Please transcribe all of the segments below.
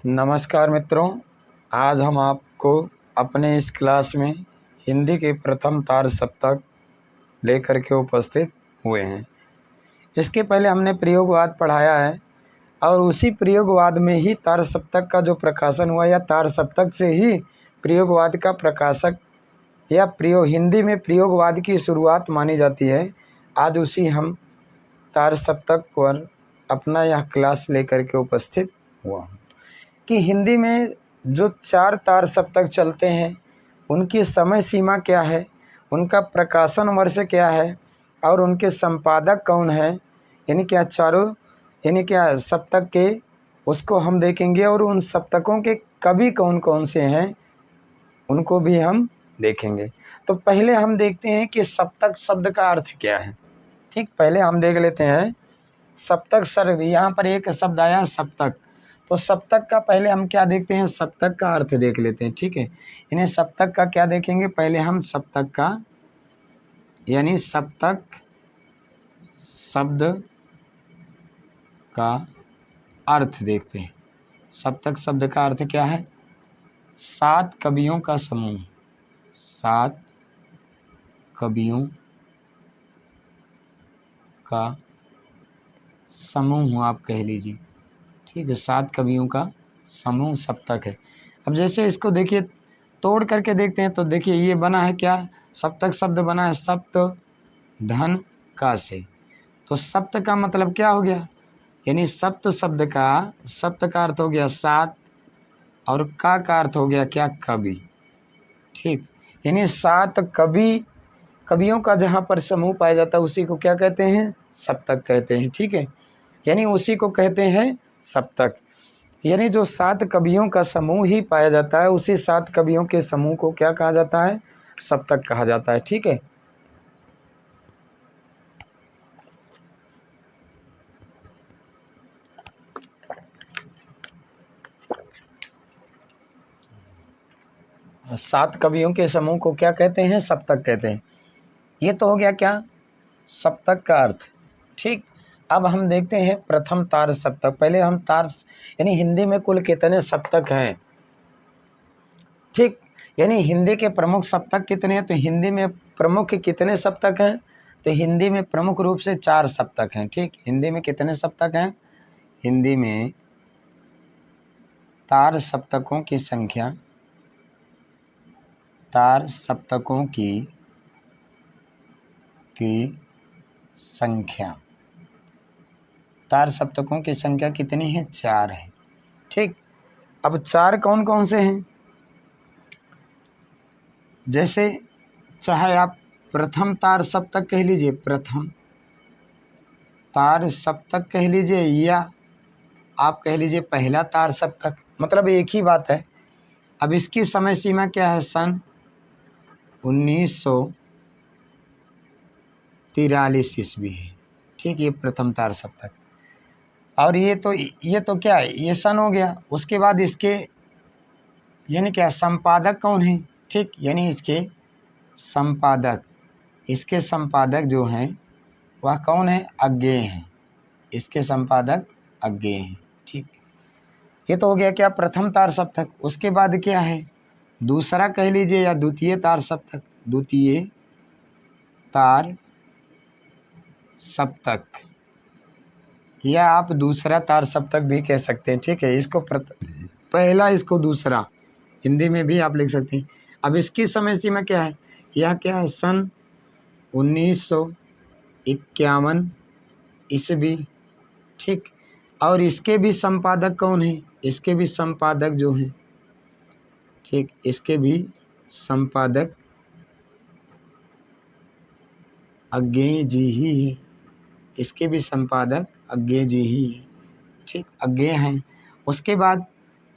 नमस्कार मित्रों, आज हम आपको अपने इस क्लास में हिंदी के प्रथम तार सप्तक लेकर के उपस्थित हुए हैं। इसके पहले हमने प्रयोगवाद पढ़ाया है और उसी प्रयोगवाद में ही तार सप्तक का जो प्रकाशन हुआ या तार सप्तक से ही प्रयोगवाद का प्रकाशक या हिंदी में प्रयोगवाद की शुरुआत मानी जाती है। आज उसी हम तार सप्तक पर अपना यह क्लास लेकर के उपस्थित हुआ हूँ कि हिंदी में जो 4 तार सप्तक चलते हैं उनकी समय सीमा क्या है, उनका प्रकाशन वर्ष क्या है और उनके संपादक कौन है, यानी क्या चारों सप्तक के उसको हम देखेंगे और उन सप्तकों के कवि कौन कौन से हैं उनको भी हम देखेंगे। तो पहले हम देखते हैं कि सप्तक शब्द का अर्थ क्या है। ठीक, पहले हम देख लेते हैं सप्तक शब्द। यहाँ पर एक शब्द आया सप्तक, तो सप्तक का पहले हम क्या देखते हैं, सप्तक का अर्थ देख लेते हैं। ठीक है, इन्हें सप्तक का क्या देखेंगे, पहले हम सप्तक का यानी सप्तक शब्द का अर्थ देखते हैं। सप्तक शब्द का अर्थ क्या है, 7 कवियों का समूह, 7 कवियों का समूह आप कह लीजिए। ठीक है, 7 कवियों का समूह सप्तक है। अब जैसे इसको देखिए तोड़ करके देखते हैं तो देखिए ये बना है क्या, सप्तक शब्द बना है सप्त धन का से। तो सप्त का मतलब क्या हो गया, यानी सप्त शब्द का सप्त का अर्थ हो गया 7 और का अर्थ हो गया क्या, कवि। ठीक, यानी 7 कवियों का जहाँ पर समूह पाया जाता है उसी को क्या कहते हैं, सप्तक कहते हैं। ठीक है, यानी उसी को कहते हैं सप्तक। यानी जो 7 कवियों का समूह ही पाया जाता है उसी 7 कवियों के समूह को क्या कहा जाता है, सप्तक कहा जाता है। ठीक है, सात कवियों के समूह को क्या कहते हैं, सप्तक कहते हैं। ये तो हो गया क्या, सप्तक का अर्थ। ठीक, अब हम देखते हैं प्रथम तार सप्तक। पहले हम तार यानी हिंदी में कुल कितने सप्तक हैं। ठीक, यानी हिंदी के प्रमुख सप्तक कितने हैं, तो हिंदी में प्रमुख कितने सप्तक हैं, तो हिंदी में प्रमुख रूप से 4 सप्तक हैं। ठीक, हिंदी में कितने सप्तक हैं, हिंदी में तार सप्तकों की संख्या, तार सप्तकों की संख्या, तार सप्तकों की संख्या कितनी है, 4 है। ठीक, अब 4 कौन कौन से हैं, जैसे चाहे आप प्रथम तार सप्तक कह लीजिए, प्रथम तार सप्तक कह लीजिए, या आप कह लीजिए पहला तार सप्तक, मतलब एक ही बात है। अब इसकी समय सीमा क्या है, सन 1943 ईस्वी है। ठीक, ये प्रथम तार सप्तक। और ये तो क्या है, ये सन हो गया। उसके बाद इसके यानी क्या संपादक कौन है। ठीक, यानी इसके संपादक जो हैं वह कौन है, अज्ञेय हैं। इसके संपादक अज्ञेय हैं। ठीक, ये तो हो गया क्या, प्रथम तार सप्तक। उसके बाद क्या है, दूसरा कह लीजिए या द्वितीय तार सप्तक, द्वितीय तार सप्तक या आप दूसरा तार सप्तक भी कह सकते हैं। ठीक है, इसको पहला, इसको दूसरा, हिंदी में भी आप लिख सकते हैं। अब इसकी समय सीमा क्या है, यह क्या है, सन 1951 ईस्वी। ठीक, और इसके भी संपादक कौन है, इसके भी संपादक जो हैं, ठीक, इसके भी संपादक अज्ञेय जी ही है। इसके भी संपादक अज्ञेय जी ही है। ठीक, अज्ञेय हैं। उसके बाद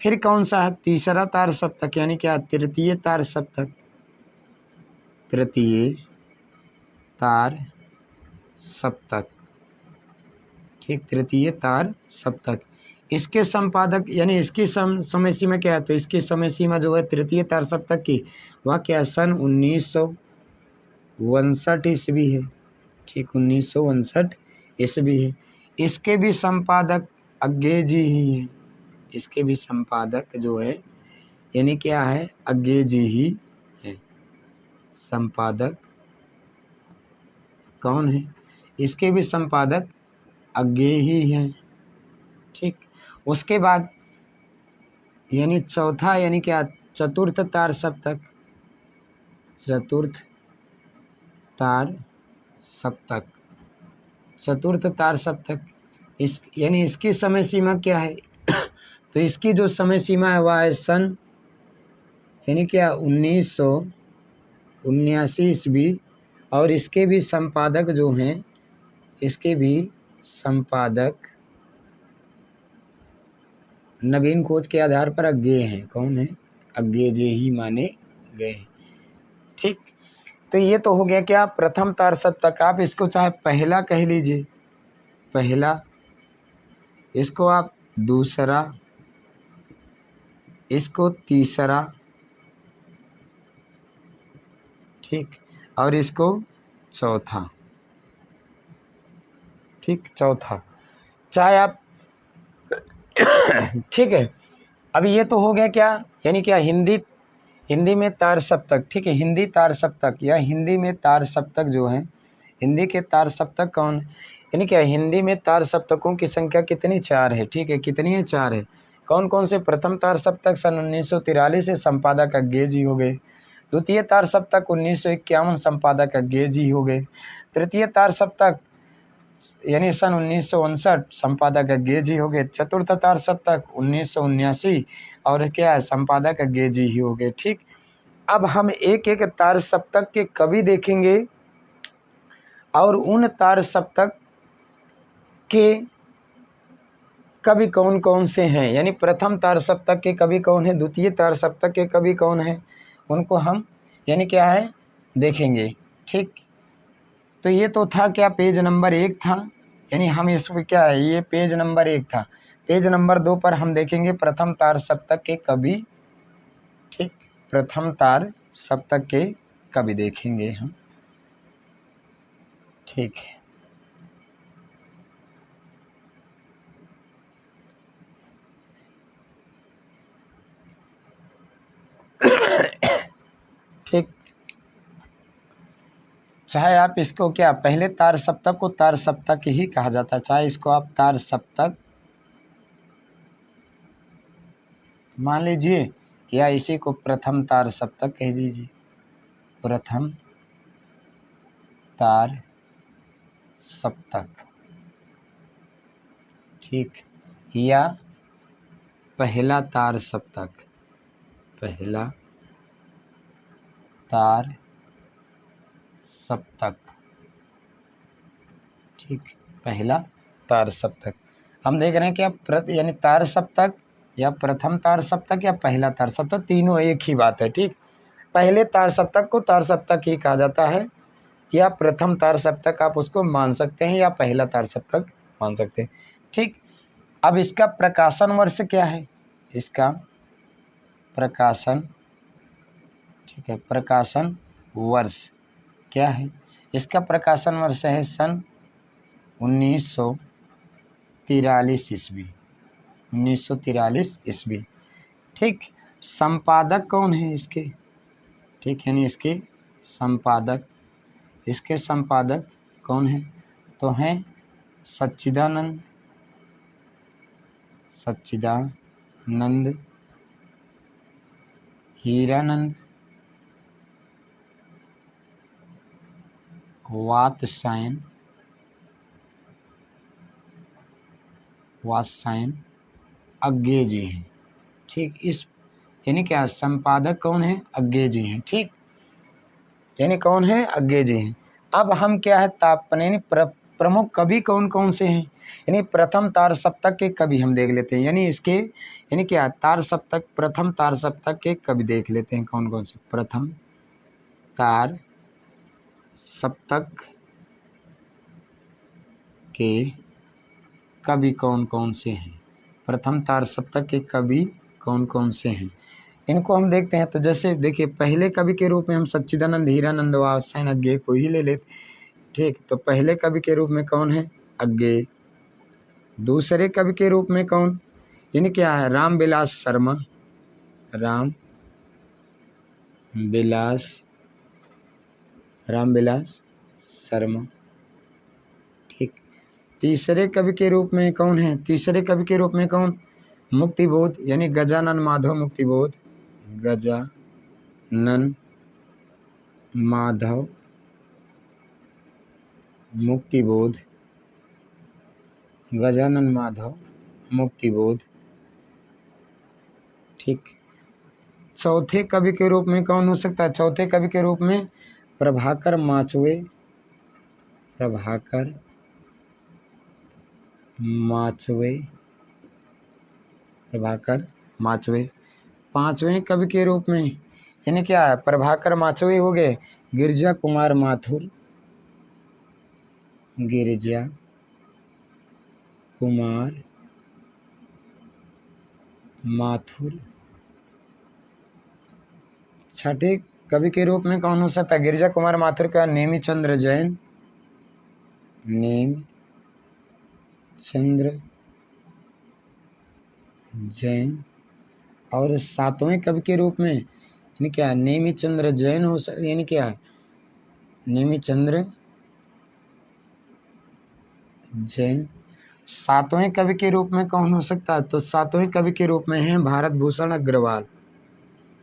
फिर कौन सा है, तीसरा तार सप्तक, यानी क्या, तृतीय तार सप्तक, तृतीय तार सप्तक। ठीक, तृतीय तार सप्तक। इसके संपादक यानी इसकी समय सीमा क्या है, तो इसकी समय सीमा जो है तृतीय तार सप्तक की, वह क्या है, सन 1959 ईस्वी है। ठीक, 1959 ईस्वी है। इसके भी संपादक अज्ञेय जी ही हैं। इसके भी संपादक जो है यानी क्या है, अज्ञेय जी ही है। संपादक कौन है, इसके भी संपादक अज्ञेय ही हैं। ठीक, उसके बाद यानी चौथा यानी क्या, चतुर्थ तार सप्तक। चतुर्थ तार सप्तक, चतुर्थ तार सप्तक, इस यानी इसकी समय सीमा क्या है तो इसकी जो समय सीमा है वह है सन यानी क्या 1979 ईस्वी। और इसके भी संपादक जो हैं, इसके भी संपादक नवीन खोज के आधार पर अज्ञेय हैं। कौन है, अज्ञेय जी ही माने गए। ठीक, तो ये तो हो गया क्या, प्रथम तार सप्तक। आप इसको चाहे पहला कह लीजिए, पहला, इसको आप दूसरा, इसको तीसरा, ठीक, और इसको चौथा। ठीक, चौथा चाहे आप ठीक है। अब ये तो हो गया क्या, यानी क्या, हिंदी में तार सप्तक। ठीक है, हिंदी तार सप्तक या हिंदी में तार सप्तक जो है, हिंदी के तार सप्तक कौन, यानी क्या हिंदी में तार सप्तकों की संख्या कितनी, 4 है। ठीक है, कितनी है, 4 है। कौन कौन से, प्रथम तार सप्तक सन 1943 से संपादक अज्ञेय जी हो गए। द्वितीय तार सप्तक 1951 संपादक अज्ञेय जी हो गए। तृतीय तार सप्तक यानी सन 1959 संपादक अज्ञेय जी हो गए। चतुर्थ तार सप्तक 1979 और क्या है, संपादक अज्ञेय जी ही हो गए। ठीक, अब हम एक एक तार सप्तक के कवि देखेंगे और उन तार सप्तक के कवि कौन कौन से हैं, यानी प्रथम तार सप्तक के कवि कौन है, द्वितीय तार सप्तक के कवि कौन है, उनको हम यानी क्या है देखेंगे। ठीक, तो ये तो था क्या, पेज नंबर 1 था, यानी हम इसमें क्या है, ये पेज नंबर 1 था। पेज नंबर 2 पर हम देखेंगे प्रथम तार सप्तक के कवि। ठीक, प्रथम तार सप्तक के कवि देखेंगे हम। ठीक है, ठीक, चाहे आप इसको क्या, पहले तार सप्तक को तार सप्तक ही कहा जाता है, चाहे इसको आप तार सप्तक मान लीजिए या इसी को प्रथम तार सप्तक कह दीजिए। प्रथम तार सप्तक, ठीक, या पहला तार सप्तक, पहला तार सप्तक। ठीक, पहला तार सप्तक। हम देख रहे हैं क्या, यानी तार सप्तक या प्रथम तार सप्तक या पहला तार सप्तक, तीनों एक ही बात है। ठीक, पहले तार सप्तक को तार सप्तक ही कहा जाता है, या प्रथम तार सप्तक आप उसको मान सकते हैं, या पहला तार सप्तक मान सकते हैं। ठीक, अब इसका प्रकाशन वर्ष क्या है, इसका प्रकाशन, ठीक है, प्रकाशन वर्ष क्या है, इसका प्रकाशन वर्ष है सन 1943 ईस्वी, 1943 ईस्वी। ठीक, संपादक कौन है इसके, ठीक, यानी इसके संपादक, इसके संपादक कौन है, तो हैं सच्चिदानंद, सच्चिदानंद, हीरानंद, वात्स्यायन, अज्ञेय जी हैं। ठीक, इस यानी क्या, संपादक कौन है, अज्ञेय जी हैं। ठीक, यानी कौन है, अज्ञेय जी हैं। अब हम क्या है, यानी प्रमुख कवि कौन कौन से हैं, यानी प्रथम तार सप्तक के कवि हम देख लेते हैं, यानी इसके यानी क्या, तार सप्तक, प्रथम तार सप्तक के कवि देख लेते हैं कौन कौन से। प्रथम तार सप्तक के कवि कौन कौन से हैं, प्रथम तार सप्तक के कवि कौन कौन से हैं, इनको हम देखते हैं। तो जैसे देखिए, पहले कवि के रूप में हम सच्चिदानंद, हीरानंद, वात्स्यायन, अज्ञेय को ही ले लेते। ठीक, तो पहले कवि के रूप में कौन है, अज्ञेय। दूसरे कवि के रूप में कौन, यानी क्या है, राम विलास शर्मा, राम विलास शर्मा। ठीक। तीसरे कवि के रूप में कौन है, तीसरे कवि के रूप में कौन, मुक्तिबोध यानी गजानन माधव मुक्तिबोध, गजानन माधव मुक्तिबोध, गजानन माधव मुक्तिबोध। ठीक। चौथे कवि के रूप में कौन हो सकता है, चौथे कवि के रूप में प्रभाकर माचवे, प्रभाकर माचवे, प्रभाकर माचवे। पांचवें कवि के रूप में यानी क्या है, प्रभाकर माचवे हो गए, गिरजा कुमार माथुर, गिरजा कुमार माथुर। छठे कवि के रूप में कौन हो सकता है, गिरजा कुमार माथुर का नेमी चंद्र जैन, नेमी चंद्र जैन। और सातवें कवि के रूप में यानी क्या, नेमी चंद्र जैन हो सकता, यानी क्या है, नेमी चंद्र जैन। सातवें कवि के रूप में कौन हो सकता है, तो सातवें कवि के रूप में है भारत भूषण अग्रवाल,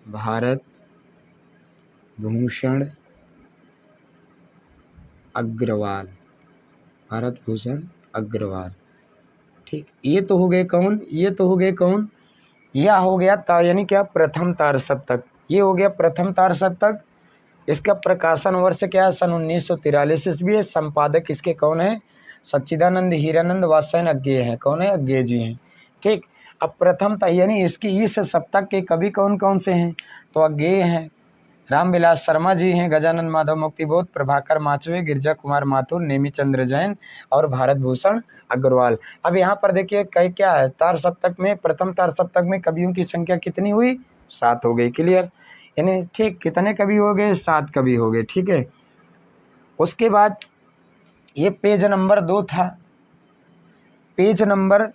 भारत भूषण अग्रवाल, भारत भूषण अग्रवाल। ठीक। ये तो हो गए कौन, ये तो हो गए कौन, यह हो गया यानी क्या, प्रथम तार सप्तक। ये हो गया प्रथम तार सप्तक। इसका प्रकाशन वर्ष क्या है, सन 1943 ईस्वी है। संपादक इसके कौन है, सच्चिदानंद हीरानंद वात्स्यायन अज्ञेय है, कौन है, अज्ञेय जी हैं। ठीक। अब प्रथम यानी इसकी इस सप्तक के कवि कौन कौन से हैं, तो अज्ञेय हैं, रामविलास शर्मा जी हैं, गजानन माधव मुक्तिबोध, प्रभाकर माचवे, गिरजा कुमार माथुर, नेमी चंद्र जैन और भारत भूषण अग्रवाल। अब यहाँ पर देखिए कई क्या है, तार सप्तक में, प्रथम तार सप्तक में कवियों की संख्या कितनी हुई, 7 हो गई। क्लियर, यानी ठीक कितने कवि हो गए, 7 कवि हो गए। ठीक है। उसके बाद ये पेज नंबर 2 था, पेज नंबर